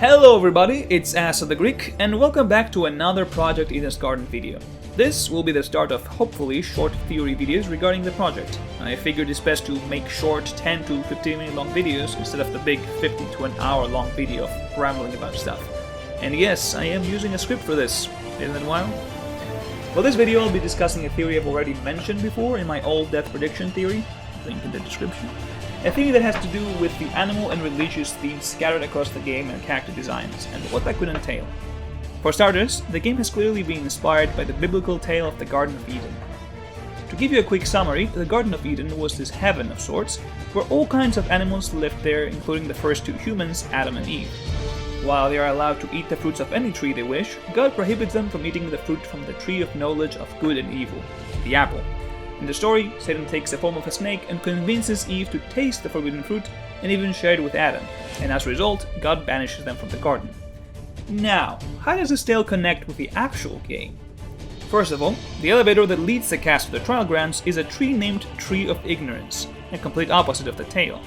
Hello everybody, it's Asa the Greek, and welcome back to another Project Eden's Garden video. This will be the start of hopefully short theory videos regarding the project. I figured it's best to make short 10 to 15 minute long videos instead of the big 50 to an hour long video of rambling about stuff. And yes, I am using a script for this. Isn't it wild? For this video I'll be discussing a theory I've already mentioned before in my old death prediction theory, link in the description. A theory that has to do with the animal and religious themes scattered across the game and character designs, and what that could entail. For starters, the game has clearly been inspired by the biblical tale of the Garden of Eden. To give you a quick summary, the Garden of Eden was this heaven of sorts, where all kinds of animals lived there, including the first two humans, Adam and Eve. While they are allowed to eat the fruits of any tree they wish, God prohibits them from eating the fruit from the tree of knowledge of good and evil, the apple. In the story, Satan takes the form of a snake and convinces Eve to taste the forbidden fruit and even share it with Adam, and as a result, God banishes them from the garden. Now, how does this tale connect with the actual game? First of all, the elevator that leads the cast to the trial grounds is a tree named Tree of Ignorance, a complete opposite of the tale.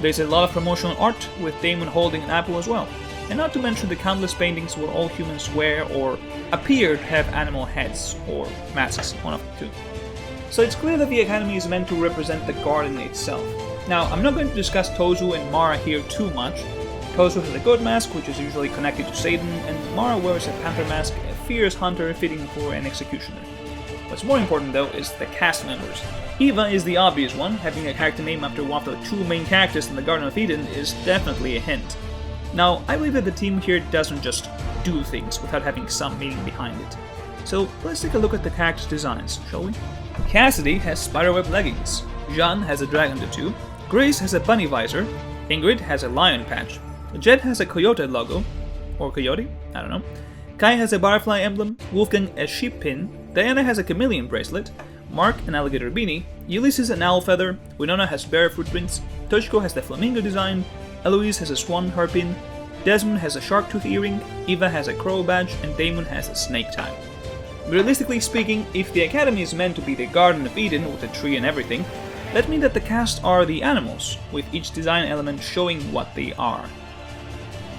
There's a lot of promotional art, with Damon holding an apple as well, and not to mention the countless paintings where all humans wear or appear to have animal heads, or masks, one of the two. So it's clear that the Academy is meant to represent the garden itself. Now, I'm not going to discuss Tozu and Mara here too much. Tozu has a goat mask, which is usually connected to Satan, and Mara wears a panther mask, a fierce hunter fitting for an executioner. What's more important though is the cast members. Eva is the obvious one, having a character name after one of the two main characters in the Garden of Eden is definitely a hint. Now, I believe that the team here doesn't just do things without having some meaning behind it. So let's take a look at the characters' designs, shall we? Cassidy has spiderweb leggings, Jean has a dragon tattoo, Grace has a bunny visor, Ingrid has a lion patch, Jed has a coyote logo, or coyote, I don't know, Kai has a butterfly emblem, Wolfgang a sheep pin, Diana has a chameleon bracelet, Mark an alligator beanie, Ulysses an owl feather, Winona has bear footprints, Toshiko has the flamingo design, Eloise has a swan hairpin, Desmond has a shark tooth earring, Eva has a crow badge, and Damon has a snake tie. Realistically speaking, if the Academy is meant to be the Garden of Eden with a tree and everything, that means that the cast are the animals, with each design element showing what they are.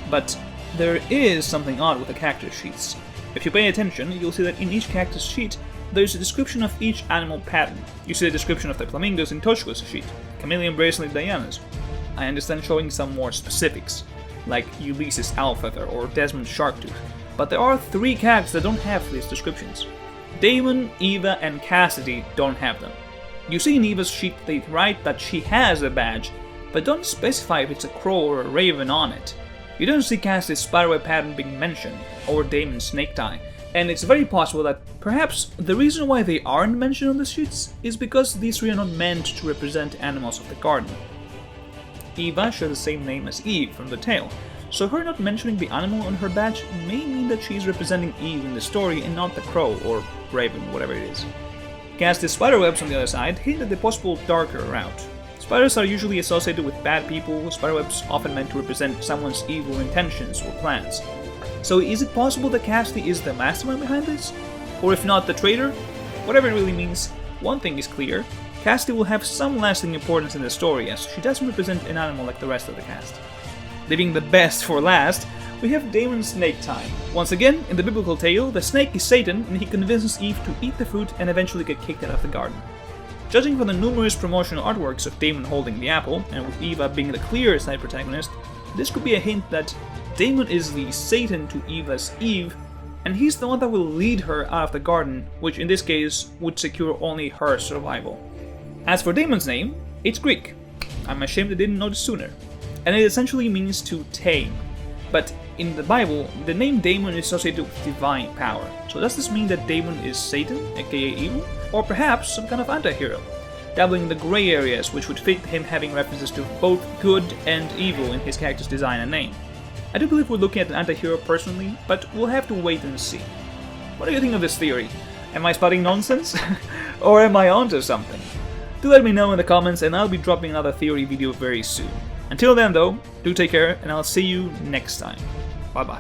But there is something odd with the character sheets. If you pay attention, you'll see that in each character's sheet, there's a description of each animal pattern. You see the description of the flamingos in Toshiko's sheet, chameleon bracelet in Diana's. I understand showing some more specifics, like Ulysses' owl feather or Desmond's shark tooth. But there are three characters that don't have these descriptions. Damon, Eva, and Cassidy don't have them. You see in Eva's sheet they write that she has a badge, but don't specify if it's a crow or a raven on it. You don't see Cassidy's spiderweb pattern being mentioned, or Damon's snake tie, and it's very possible that perhaps the reason why they aren't mentioned on the sheets is because these three are not meant to represent animals of the garden. Eva shares the same name as Eve from the tale, so her not mentioning the animal on her badge may mean that she's representing Eve in the story and not the crow or raven, whatever it is. Cassidy's spiderwebs on the other side hint at the possible darker route. Spiders are usually associated with bad people, spiderwebs often meant to represent someone's evil intentions or plans. So is it possible that Cassidy is the mastermind behind this? Or if not, the traitor? Whatever it really means, one thing is clear, Cassidy will have some lasting importance in the story as she doesn't represent an animal like the rest of the cast. Leaving the best for last, we have Damon's snake tie. Once again, in the biblical tale, the snake is Satan and he convinces Eve to eat the fruit and eventually get kicked out of the garden. Judging from the numerous promotional artworks of Damon holding the apple, and with Eva being the clear side protagonist, this could be a hint that Damon is the Satan to Eva's Eve, and he's the one that will lead her out of the garden, which in this case would secure only her survival. As for Damon's name, it's Greek. I'm ashamed I didn't notice sooner. And it essentially means to tame. But in the Bible, the name Damon is associated with divine power. So does this mean that Damon is Satan, aka evil? Or perhaps some kind of anti-hero, dabbling in the grey areas which would fit him having references to both good and evil in his character's design and name. I do believe we're looking at an anti-hero personally, but we'll have to wait and see. What do you think of this theory? Am I spouting nonsense? Or am I onto something? Do let me know in the comments and I'll be dropping another theory video very soon. Until then though, do take care and I'll see you next time.